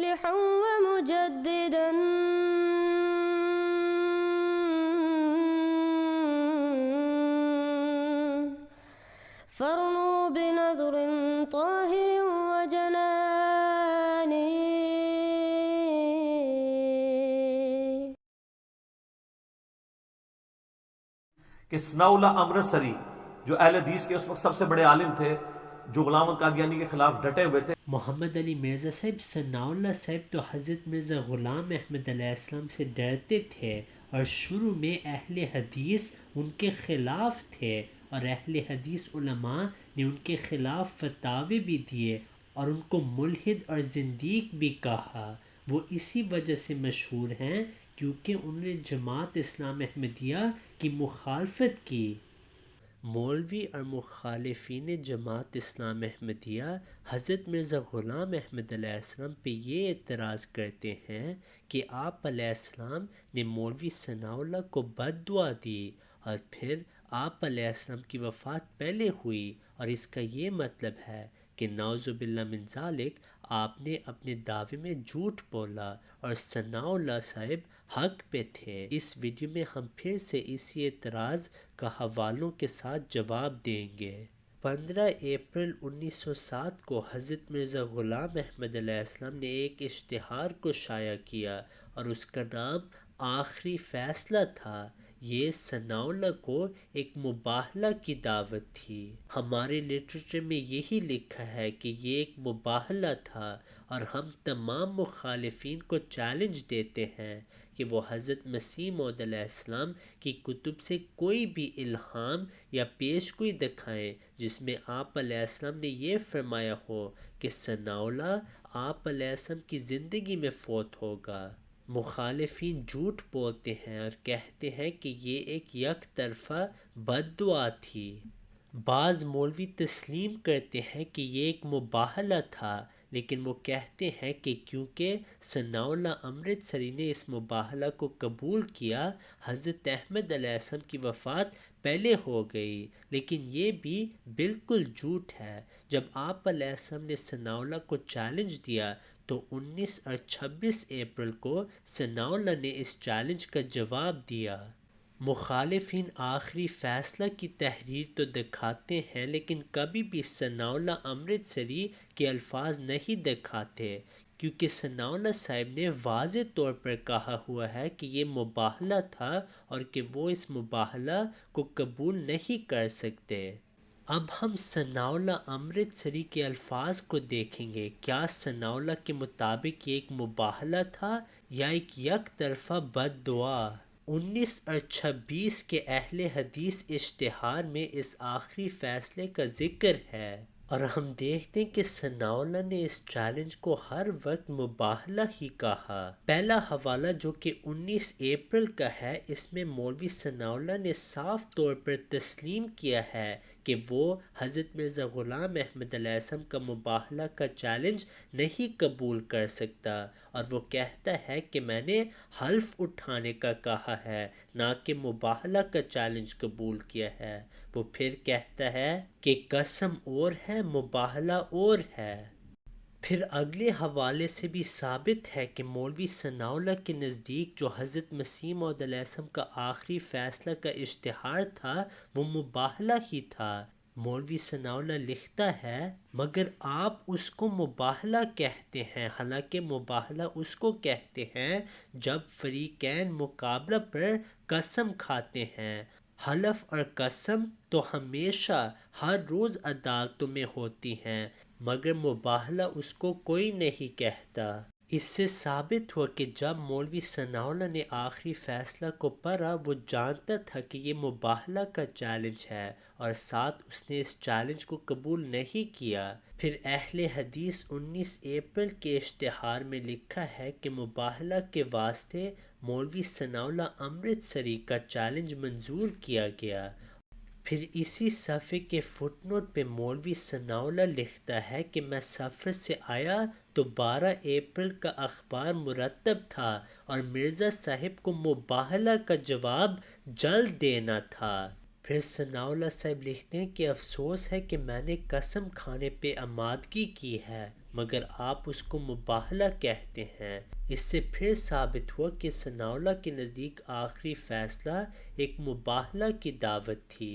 مصلحا ومجددا فارنوا بنظر طاهر وجنان کہ ثناءاللہ امرتسری جو اہل حدیث کے اس وقت سب سے بڑے عالم تھے، جو غلام القادیانی کے خلاف ڈٹے ہوئے تھے. محمد علی مرزا صاحب ثناءاللہ صاحب تو حضرت مرزا غلام احمد علیہ السلام سے ڈرتے تھے، اور شروع میں اہل حدیث ان کے خلاف تھے، اور اہل حدیث علماء نے ان کے خلاف فتاوی بھی دیے اور ان کو ملحد اور زندیق بھی کہا. وہ اسی وجہ سے مشہور ہیں کیونکہ انہوں نے جماعت اسلام احمدیہ کی مخالفت کی. مولوی اور مخالفین جماعت اسلام احمدیہ حضرت مرزا غلام احمد علیہ السلام پہ یہ اعتراض کرتے ہیں کہ آپ علیہ السلام نے مولوی ثناءاللہ کو بد دعا دی، اور پھر آپ علیہ السلام کی وفات پہلے ہوئی، اور اس کا یہ مطلب ہے کہ نعوذ باللہ من ذالک آپ نے اپنے دعوے میں جھوٹ بولا اور ثناءاللہ صاحب حق پہ تھے. اس ویڈیو میں ہم پھر سے اسی اعتراض کا حوالوں کے ساتھ جواب دیں گے. 15 اپریل 1907 کو حضرت مرزا غلام احمد علیہ السلام نے ایک اشتہار کو شائع کیا اور اس کا نام آخری فیصلہ تھا. یہ ثناءاللہ کو ایک مباہلہ کی دعوت تھی. ہمارے لٹریچر میں یہی لکھا ہے کہ یہ ایک مباہلہ تھا، اور ہم تمام مخالفین کو چیلنج دیتے ہیں کہ وہ حضرت مسیح موعود علیہ السلام کی کتب سے کوئی بھی الہام یا پیش گوئی دکھائیں جس میں آپ علیہ السلام نے یہ فرمایا ہو کہ ثناءاللہ آپ علیہ السلام کی زندگی میں فوت ہوگا. مخالفین جھوٹ بولتے ہیں اور کہتے ہیں کہ یہ ایک یک طرفہ بد دعا تھی. بعض مولوی تسلیم کرتے ہیں کہ یہ ایک مباہلہ تھا، لیکن وہ کہتے ہیں کہ کیونکہ ثناءاللہ امرتسری نے اس مباہلہ کو قبول کیا، حضرت احمد علیہ السلام کی وفات پہلے ہو گئی. لیکن یہ بھی بالکل جھوٹ ہے. جب آپ علیہ السلام نے ثناءاللہ کو چیلنج دیا تو 19 اور 26 اپریل کو ثناءاللہ نے اس چیلنج کا جواب دیا. مخالفین آخری فیصلہ کی تحریر تو دکھاتے ہیں لیکن کبھی بھی ثناءاللہ امرتسری کے الفاظ نہیں دکھاتے، کیونکہ ثناءاللہ صاحب نے واضح طور پر کہا ہوا ہے کہ یہ مباہلہ تھا اور کہ وہ اس مباہلہ کو قبول نہیں کر سکتے. اب ہم ثناءاللہ امرتسری کے الفاظ کو دیکھیں گے. کیا ثناءاللہ کے مطابق یہ ایک مباہلہ تھا یا ایک یک طرفہ بد دعا؟ 19 اور 26 کے اہل حدیث اشتہار میں اس آخری فیصلے کا ذکر ہے، اور ہم دیکھتے ہیں کہ ثناءاللہ نے اس چیلنج کو ہر وقت مباہلہ ہی کہا. پہلا حوالہ جو کہ 19 اپریل کا ہے، اس میں مولوی ثناءاللہ نے صاف طور پر تسلیم کیا ہے کہ وہ حضرت مرزا غلام احمد علیہ السلام کا مباہلہ کا چیلنج نہیں قبول کر سکتا، اور وہ کہتا ہے کہ میں نے حلف اٹھانے کا کہا ہے، نہ کہ مباہلہ کا چیلنج قبول کیا ہے. وہ پھر کہتا ہے کہ قسم اور ہے، مباہلہ اور ہے. پھر اگلے حوالے سے بھی ثابت ہے کہ مولوی ثناءاللہ کے نزدیک جو حضرت مسیح موعود علیہ السلام کا آخری فیصلہ کا اشتہار تھا وہ مباہلہ ہی تھا. مولوی ثناءاللہ لکھتا ہے مگر آپ اس کو مباہلہ کہتے ہیں، حالانکہ مباہلہ اس کو کہتے ہیں جب فریقین مقابلہ پر قسم کھاتے ہیں. حلف اور قسم تو ہمیشہ ہر روز عدالتوں میں ہوتی ہیں، مگر مباہلہ اس کو کوئی نہیں کہتا. اس سے ثابت ہوا کہ جب مولوی ثناءاللہ نے آخری فیصلہ کو پڑھا وہ جانتا تھا کہ یہ مباہلہ کا چیلنج ہے، اور ساتھ اس نے اس چیلنج کو قبول نہیں کیا. پھر اہل حدیث 19 اپریل کے اشتہار میں لکھا ہے کہ مباہلہ کے واسطے مولوی ثناءاللہ امرتسری کا چیلنج منظور کیا گیا. پھر اسی صفحے کے فٹ نوٹ پہ مولوی ثناءاللہ لکھتا ہے کہ میں سفر سے آیا تو 12 اپریل کا اخبار مرتب تھا اور مرزا صاحب کو مباہلہ کا جواب جلد دینا تھا. پھر ثناءاللہ صاحب لکھتے ہیں کہ افسوس ہے کہ میں نے قسم کھانے پہ آمادگی کی ہے، مگر آپ اس کو مباہلہ کہتے ہیں۔ اس سے پھر ثابت ہوا کہ ثناء اللہ کے نزدیک آخری فیصلہ ایک مباہلہ کی دعوت تھی۔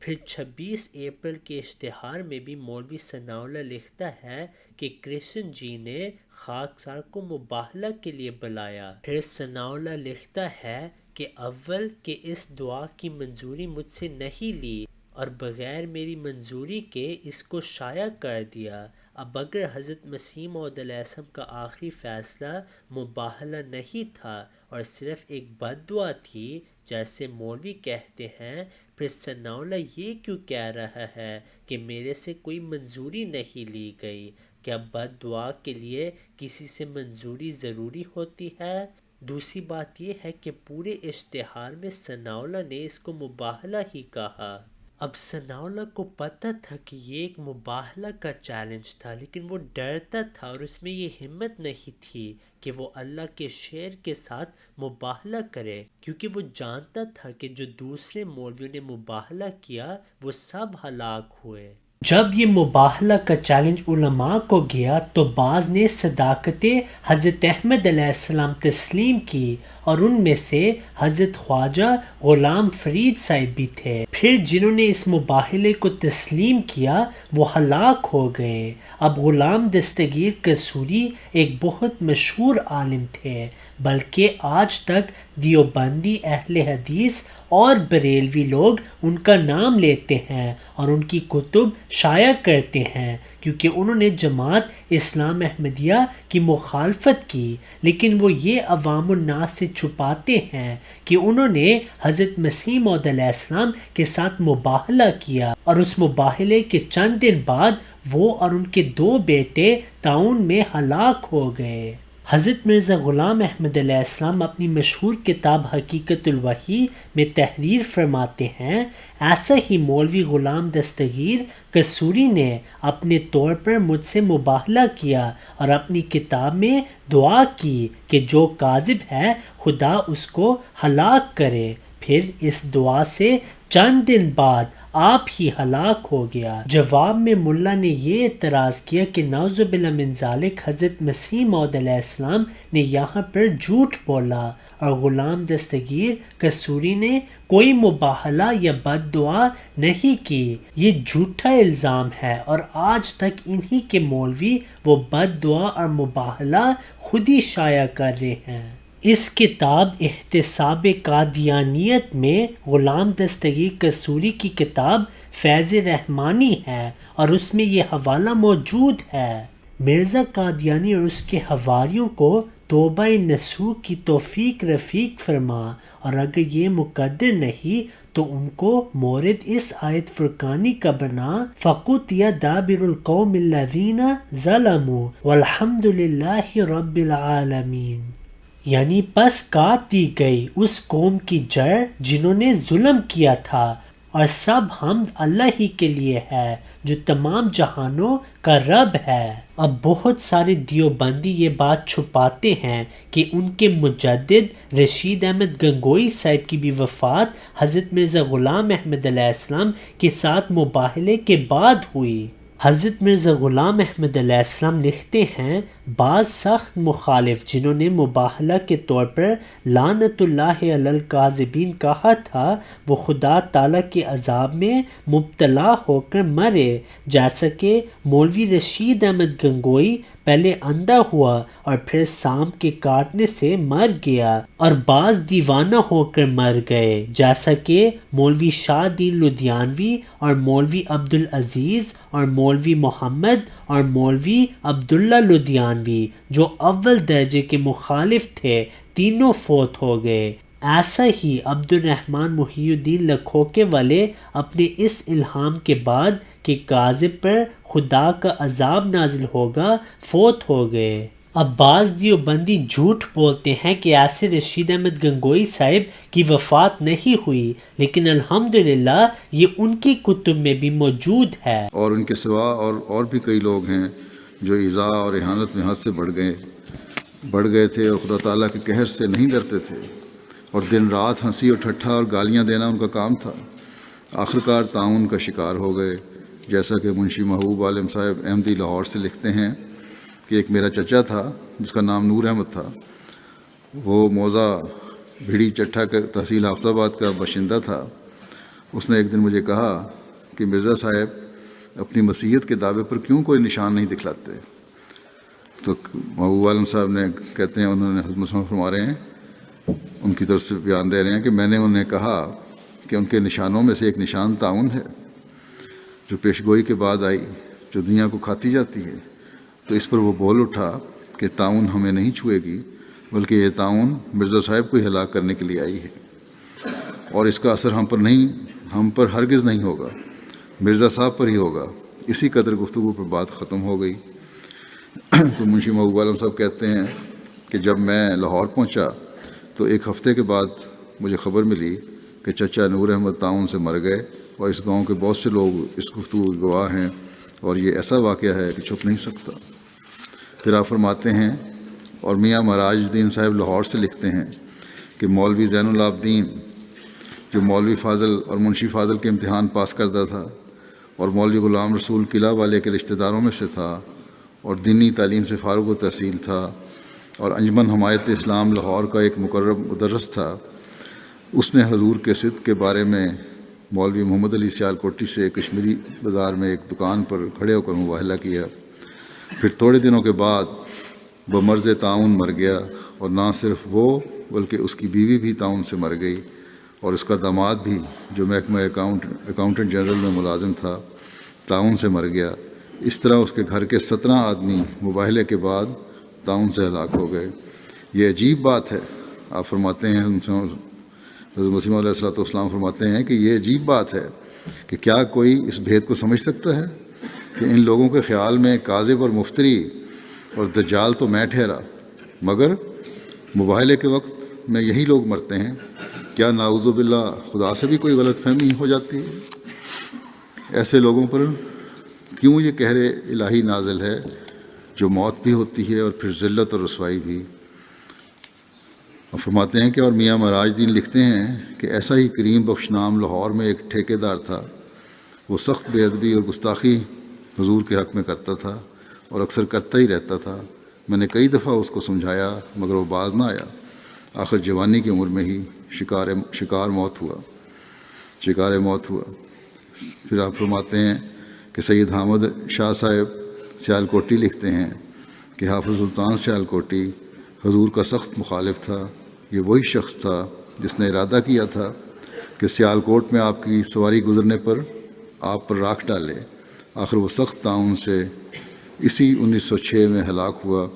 پھر 26 اپریل کے اشتہار میں بھی مولوی ثناء اللہ لکھتا ہے کہ کرشن جی نے خاکسار کو مباہلہ کے لیے بلایا۔ پھر ثناء اللہ لکھتا ہے کہ اول کہ اس دعا کی منظوری مجھ سے نہیں لی اور بغیر میری منظوری کے اس کو شائع کر دیا۔ اب اگر حضرت مسیح موعود علیہ السلام کا آخری فیصلہ مباہلہ نہیں تھا اور صرف ایک بد دعا تھی جیسے مولوی کہتے ہیں، پھر ثناء اللہ یہ کیوں کہہ رہا ہے کہ میرے سے کوئی منظوری نہیں لی گئی؟ کیا بد دعا کے لیے کسی سے منظوری ضروری ہوتی ہے؟ دوسری بات یہ ہے کہ پورے اشتہار میں ثناء اللہ نے اس کو مباہلہ ہی کہا۔ اب ثناء اللہ کو پتہ تھا کہ یہ ایک مباہلہ کا چیلنج تھا، لیکن وہ ڈرتا تھا اور اس میں یہ ہمت نہیں تھی کہ وہ اللہ کے شعر کے ساتھ مباہلہ کرے، کیونکہ وہ جانتا تھا کہ جو دوسرے مولویوں نے مباہلہ کیا وہ سب ہلاک ہوئے۔ جب یہ مباہلہ کا چیلنج علماء کو گیا تو بعض نے صداقت حضرت احمد علیہ السلام تسلیم کی اور ان میں سے حضرت خواجہ غلام فرید صاحب بھی تھے۔ پھر جنہوں نے اس مباہلے کو تسلیم کیا وہ ہلاک ہو گئے۔ اب غلام دستگیر قصوری ایک بہت مشہور عالم تھے، بلکہ آج تک دیوبندی اہل حدیث اور بریلوی لوگ ان کا نام لیتے ہیں اور ان کی کتب شائع کرتے ہیں، کیونکہ انہوں نے جماعت اسلام احمدیہ کی مخالفت کی، لیکن وہ یہ عوام الناس سے چھپاتے ہیں کہ انہوں نے حضرت مسیح موعود علیہ السلام کے ساتھ مباہلہ کیا، اور اس مباہلے کے چند دن بعد وہ اور ان کے 2 بیٹے طاعون میں ہلاک ہو گئے۔ حضرت مرزا غلام احمد علیہ السلام اپنی مشہور کتاب حقیقت الوحی میں تحریر فرماتے ہیں، ایسا ہی مولوی غلام دستگیر قصوری نے اپنے طور پر مجھ سے مباہلہ کیا اور اپنی کتاب میں دعا کی کہ جو کاذب ہے خدا اس کو ہلاک کرے۔ پھر اس دعا سے چند دن بعد آپ ہی ہلاک ہو گیا۔ جواب میں ملا نے یہ اعتراض کیا کہ نعوذ باللہ من ذالک، حضرت مسیح موعود علیہ السلام نے یہاں پر جھوٹ بولا اور غلام دستگیر قصوری نے کوئی مباہلہ یا بد دعا نہیں کی۔ یہ جھوٹا الزام ہے اور آج تک انہی کے مولوی وہ بد دعا اور مباہلہ خود ہی شائع کر رہے ہیں۔ اس کتاب احتساب قادیانیت میں غلام دستگیر قصوری کی کتاب فیض رحمانی ہے اور اس میں یہ حوالہ موجود ہے۔ مرزا قادیانی اور اس کے حواریوں کو توبہ نصوح کی توفیق رفیق فرما، اور اگر یہ مقدر نہیں تو ان کو مورد اس آیت فرقانی کا بنا، فَقُطِعَ دَابِرُ الْقَوْمِ الَّذِينَ ظَلَمُوا وَالْحَمْدُ لِلَّهِ رَبِّ الْعَالَمِينَ، یعنی پس کاٹ دی گئی اس قوم کی جڑ جنہوں نے ظلم کیا تھا، اور سب حمد اللہ ہی کے لیے ہے جو تمام جہانوں کا رب ہے۔ اب بہت سارے دیوبندی یہ بات چھپاتے ہیں کہ ان کے مجدد رشید احمد گنگوئی صاحب کی بھی وفات حضرت مرزا غلام احمد علیہ السلام کے ساتھ مباہلے کے بعد ہوئی۔ حضرت مرزا غلام احمد علیہ السلام لکھتے ہیں، بعض سخت مخالف جنہوں نے مباہلہ کے طور پر لعنت اللہ علی الکاذبین کہا تھا، وہ خدا تعالیٰ کے عذاب میں مبتلا ہو کر مرے، جیسا کہ مولوی رشید احمد گنگوئی پہلے اندھا ہوا اور پھر سانپ کے کاٹنے سے مر گیا، اور بعض دیوانہ ہو کر مر گئے، جیسا کہ مولوی شاہ دین لدھیانوی اور مولوی عبدالعزیز اور مولوی محمد اور مولوی عبداللہ لدھیانوی جو اول درجے کے مخالف تھے، تینوں فوت ہو گئے۔ ایسا ہی عبد الرحمن محی الدین لکھوکے والے اپنے اس الہام کے بعد کہ کاذب پر خدا کا عذاب نازل ہوگا فوت ہو گئے۔ اب بعض دیوبندی جھوٹ بولتے ہیں کہ ایسے رشید احمد گنگوئی صاحب کی وفات نہیں ہوئی، لیکن الحمدللہ یہ ان کی کتب میں بھی موجود ہے۔ اور ان کے سوا اور بھی کئی لوگ ہیں جو ایذاء اور اہانت میں حد سے بڑھ گئے تھے اور خدا تعالیٰ کے قہر سے نہیں ڈرتے تھے، اور دن رات ہنسی اور ٹھٹھا اور گالیاں دینا ان کا کام تھا۔ آخرکار طاعون کا شکار ہو گئے، جیسا کہ منشی محبوب عالم صاحب احمدی لاہور سے لکھتے ہیں کہ ایک میرا چچا تھا جس کا نام نور احمد تھا، وہ موضع بھیڑی چٹھا کا تحصیل حافظ آباد کا باشندہ تھا۔ اس نے ایک دن مجھے کہا کہ مرزا صاحب اپنی مسیحیت کے دعوے پر کیوں کوئی نشان نہیں دکھلاتے؟ تو محبوب عالم صاحب نے کہتے ہیں، انہوں نے حضرت صاحب فرما رہے ہیں، ان کی طرف سے بیان دے رہے ہیں کہ میں نے انہیں کہا کہ ان کے نشانوں میں سے ایک نشان تعاون ہے جو پیشگوئی کے بعد آئی، جو دنیا کو کھاتی جاتی ہے۔ تو اس پر وہ بول اٹھا کہ تعاون ہمیں نہیں چھوئے گی، بلکہ یہ تعاون مرزا صاحب کو ہی ہلاک کرنے کے لیے آئی ہے، اور اس کا اثر ہم پر ہرگز نہیں ہوگا، مرزا صاحب پر ہی ہوگا۔ اسی قدر گفتگو پر بات ختم ہو گئی۔ تو منشی محبوب عالم صاحب کہتے ہیں کہ جب میں لاہور پہنچا تو ایک ہفتے کے بعد مجھے خبر ملی کہ چچا نور احمد تعاون سے مر گئے، اور اس گاؤں کے بہت سے لوگ اس گفتگو کے گواہ ہیں، اور یہ ایسا واقعہ ہے کہ چھپ نہیں سکتا۔ پھر آپ فرماتے ہیں، اور میاں مہاراج الدین صاحب لاہور سے لکھتے ہیں کہ مولوی زین العابدین جو مولوی فاضل اور منشی فاضل کے امتحان پاس کرتا تھا، اور مولوی غلام رسول قلعہ والے کے رشتہ داروں میں سے تھا، اور دینی تعلیم سے فارغ و تحصیل تھا، اور انجمن حمایت اسلام لاہور کا ایک مقرب مدرس تھا، اس نے حضور کے صدق کے بارے میں مولوی محمد علی سیالکوٹی سے کشمیری بازار میں ایک دکان پر کھڑے ہو کر مباہلہ کیا۔ پھر تھوڑے دنوں کے بعد بمرض تعاون مر گیا، اور نہ صرف وہ بلکہ اس کی بیوی بھی تعاون سے مر گئی، اور اس کا داماد بھی جو محکمہ اکاؤنٹنٹ جنرل میں ملازم تھا تعاون سے مر گیا۔ اس طرح اس کے گھر کے 17 آدمی مباہلے کے بعد تعاون سے ہلاک ہو گئے۔ یہ عجیب بات ہے، آپ فرماتے ہیں، حضرت مسیح علیہ الصلوۃ والسلام فرماتے ہیں کہ یہ عجیب بات ہے کہ کیا کوئی اس بھید کو سمجھ سکتا ہے کہ ان لوگوں کے خیال میں کاذب اور مفتری اور دجال تو میں ٹھہرا، مگر مباہلے کے وقت میں یہی لوگ مرتے ہیں۔ کیا نعوذ باللہ خدا سے بھی کوئی غلط فہمی ہو جاتی ہے؟ ایسے لوگوں پر کیوں یہ قہر الہی نازل ہے جو موت بھی ہوتی ہے اور پھر ذلت اور رسوائی بھی؟ اور فرماتے ہیں کہ اور میاں مہاراج دین لکھتے ہیں کہ ایسا ہی کریم بخش نام لاہور میں ایک ٹھیکے دار تھا، وہ سخت بے ادبی اور گستاخی حضور کے حق میں کرتا تھا، اور اکثر کرتا ہی رہتا تھا۔ میں نے کئی دفعہ اس کو سمجھایا مگر وہ باز نہ آیا۔ آخر جوانی کی عمر میں ہی شکار موت ہوا۔ پھر آپ فرماتے ہیں کہ سید حامد شاہ صاحب سیالکوٹی لکھتے ہیں کہ حافظ سلطان سیالکوٹی حضور کا سخت مخالف تھا۔ یہ وہی شخص تھا جس نے ارادہ کیا تھا کہ سیالکوٹ میں آپ کی سواری گزرنے پر آپ پر راکھ ڈالے۔ آخر وہ سخت تعاون سے اسی 1906 میں ہلاک ہوا،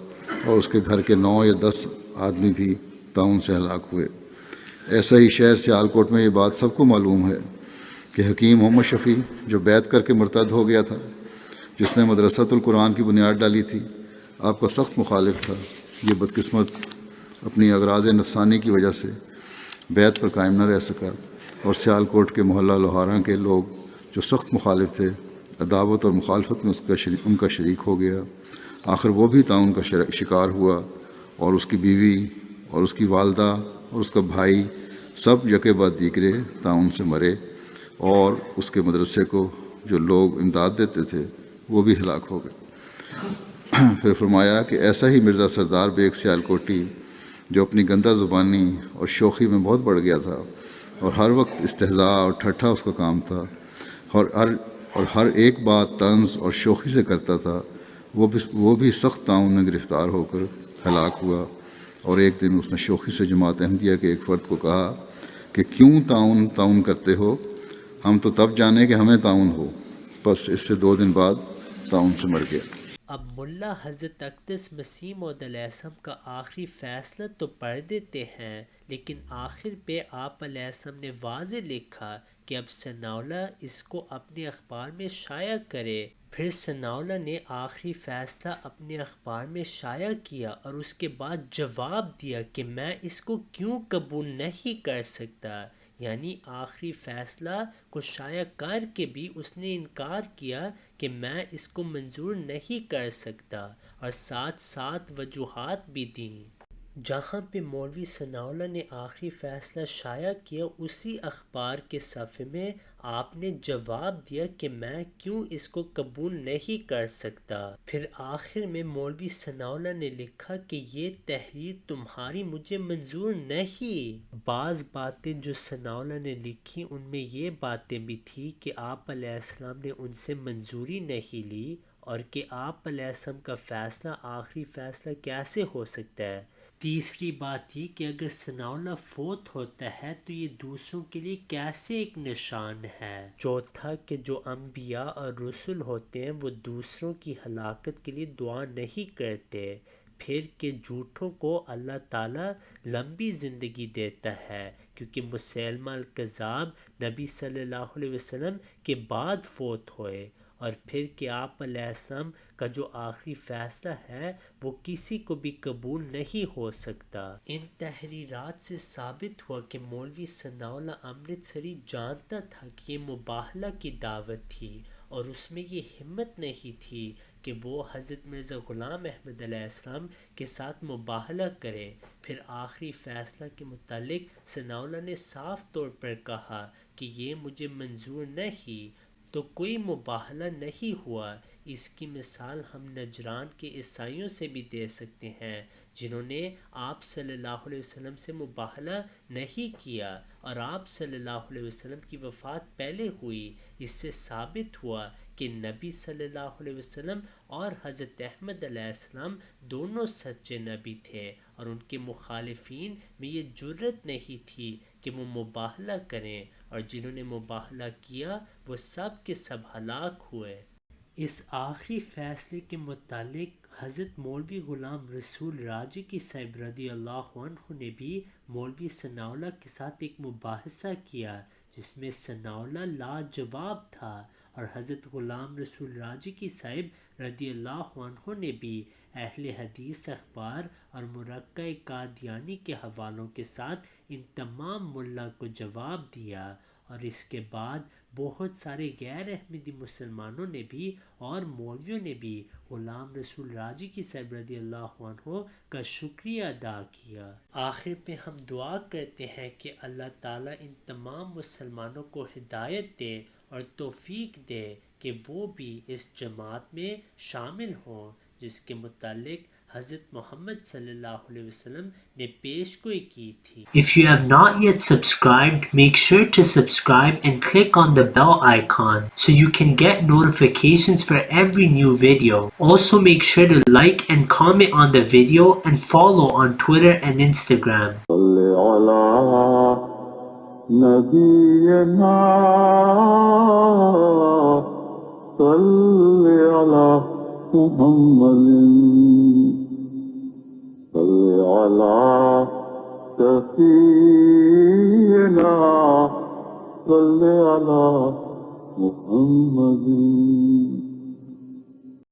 اور اس کے گھر کے 9 یا 10 آدمی بھی تعاون سے ہلاک ہوئے۔ ایسا ہی شہر سیالکوٹ میں یہ بات سب کو معلوم ہے کہ حکیم محمد شفیع جو بیعت کر کے مرتد ہو گیا تھا، جس نے مدرسۃ القرآن کی بنیاد ڈالی تھی، آپ کا سخت مخالف تھا۔ یہ بدقسمت اپنی اغراض نفسانی کی وجہ سے بیعت پر قائم نہ رہ سکا، اور سیالکوٹ کے محلہ لوہارا کے لوگ جو سخت مخالف تھے، عداوت اور مخالفت میں ان کا شریک ہو گیا۔ آخر وہ بھی تعاون کا شکار ہوا، اور اس کی بیوی اور اس کی والدہ اور اس کا بھائی سب یکے بعد دیگرے تعاون سے مرے، اور اس کے مدرسے کو جو لوگ امداد دیتے تھے وہ بھی ہلاک ہو گئے۔ پھر فرمایا کہ ایسا ہی مرزا سردار بیگ سیالکوٹی جو اپنی گندہ زبانی اور شوخی میں بہت بڑھ گیا تھا، اور ہر وقت استہزاء اور ٹھٹھا اس کا کام تھا، اور ہر ایک بات طنز اور شوخی سے کرتا تھا، وہ بھی سخت تعاون میں گرفتار ہو کر ہلاک ہوا۔ اور ایک دن اس نے شوخی سے جماعت احمدیہ کے ایک فرد کو کہا کہ کیوں تعاون کرتے ہو؟ ہم تو تب جانے کہ ہمیں تعاون ہو۔ بس اس سے 2 دن بعد تعاون سے مر گیا۔ اب ملا حضرت اقدس مسیح موعود علیہ السلام کا آخری فیصلہ تو پڑھ دیتے ہیں، لیکن آخر پہ آپ علیہ السلام نے واضح لکھا کہ اب ثناءاللہ اس کو اپنے اخبار میں شائع کرے۔ پھر ثناءاللہ نے آخری فیصلہ اپنے اخبار میں شائع کیا، اور اس کے بعد جواب دیا کہ میں اس کو کیوں قبول نہیں کر سکتا، یعنی آخری فیصلہ کو شائع کر کے بھی اس نے انکار کیا کہ میں اس کو منظور نہیں کر سکتا، اور ساتھ وجوہات بھی دیں۔ جہاں پہ مولوی ثناء اللہ نے آخری فیصلہ شائع کیا، اسی اخبار کے صفحے میں آپ نے جواب دیا کہ میں کیوں اس کو قبول نہیں کر سکتا۔ پھر آخر میں مولوی ثناء اللہ نے لکھا کہ یہ تحریر تمہاری مجھے منظور نہیں۔ بعض باتیں جو ثناء اللہ نے لکھی ان میں یہ باتیں بھی تھی کہ آپ علیہ السلام نے ان سے منظوری نہیں لی، اور کہ آپ علیہ السلام کا فیصلہ آخری فیصلہ کیسے ہو سکتا ہے۔ تیسری بات یہ کہ اگر ثناء اللہ فوت ہوتا ہے تو یہ دوسروں کے لیے کیسے ایک نشان ہے۔ چوتھا کہ جو انبیاء اور رسول ہوتے ہیں وہ دوسروں کی ہلاکت کے لیے دعا نہیں کرتے۔ پھر کہ جھوٹوں کو اللہ تعالیٰ لمبی زندگی دیتا ہے، کیونکہ مسیلمہ الکذاب نبی صلی اللہ علیہ وسلم کے بعد فوت ہوئے۔ اور پھر کہ آپ علیہ السلام کا جو آخری فیصلہ ہے وہ کسی کو بھی قبول نہیں ہو سکتا۔ ان تحریرات سے ثابت ہوا کہ مولوی ثناء اللہ امرتسری جانتا تھا کہ یہ مباہلہ کی دعوت تھی، اور اس میں یہ ہمت نہیں تھی کہ وہ حضرت مرزا غلام احمد علیہ السلام کے ساتھ مباہلہ کرے۔ پھر آخری فیصلہ کے متعلق ثناء اللہ نے صاف طور پر کہا کہ یہ مجھے منظور نہیں، تو کوئی مباہلہ نہیں ہوا۔ اس کی مثال ہم نجران کے عیسائیوں سے بھی دے سکتے ہیں، جنہوں نے آپ صلی اللہ علیہ وسلم سے مباہلہ نہیں کیا، اور آپ صلی اللہ علیہ وسلم کی وفات پہلے ہوئی۔ اس سے ثابت ہوا کہ نبی صلی اللہ علیہ وسلم اور حضرت احمد علیہ السلام دونوں سچے نبی تھے، اور ان کے مخالفین میں یہ جرت نہیں تھی کہ وہ مباہلہ کریں، اور جنہوں نے مباہلہ کیا وہ سب کے سب ہلاک ہوئے۔ اس آخری فیصلے کے متعلق حضرت مولوی غلام رسول راجکی صاحب رضی اللہ عنہ نے بھی مولوی ثناء اللہ کے ساتھ ایک مباحثہ کیا، جس میں ثناء اللہ لاجواب تھا، اور حضرت غلام رسول راجکی صاحب رضی اللہ عنہ نے بھی اہل حدیث اخبار اور مرقع قادیانی کے حوالوں کے ساتھ ان تمام ملا کو جواب دیا۔ اور اس کے بعد بہت سارے غیر احمدی مسلمانوں نے بھی اور مولویوں نے بھی غلام رسول راجکی صاحب رضی اللہ عنہ کا شکریہ ادا کیا۔ آخر پہ ہم دعا کرتے ہیں کہ اللہ تعالیٰ ان تمام مسلمانوں کو ہدایت دے اور توفیق دے کہ وہ بھی اس جماعت میں شامل ہوں جس کے متعلق حضرت محمد صلی اللہ علیہ وسلم نے پیش گوئی کی تھی۔ If you have not yet subscribed, make sure to subscribe and click on the bell icon so you can get notifications for every new video. Also make sure to like and comment on the video and follow on Twitter and Instagram. صل على سفينا صل على محمد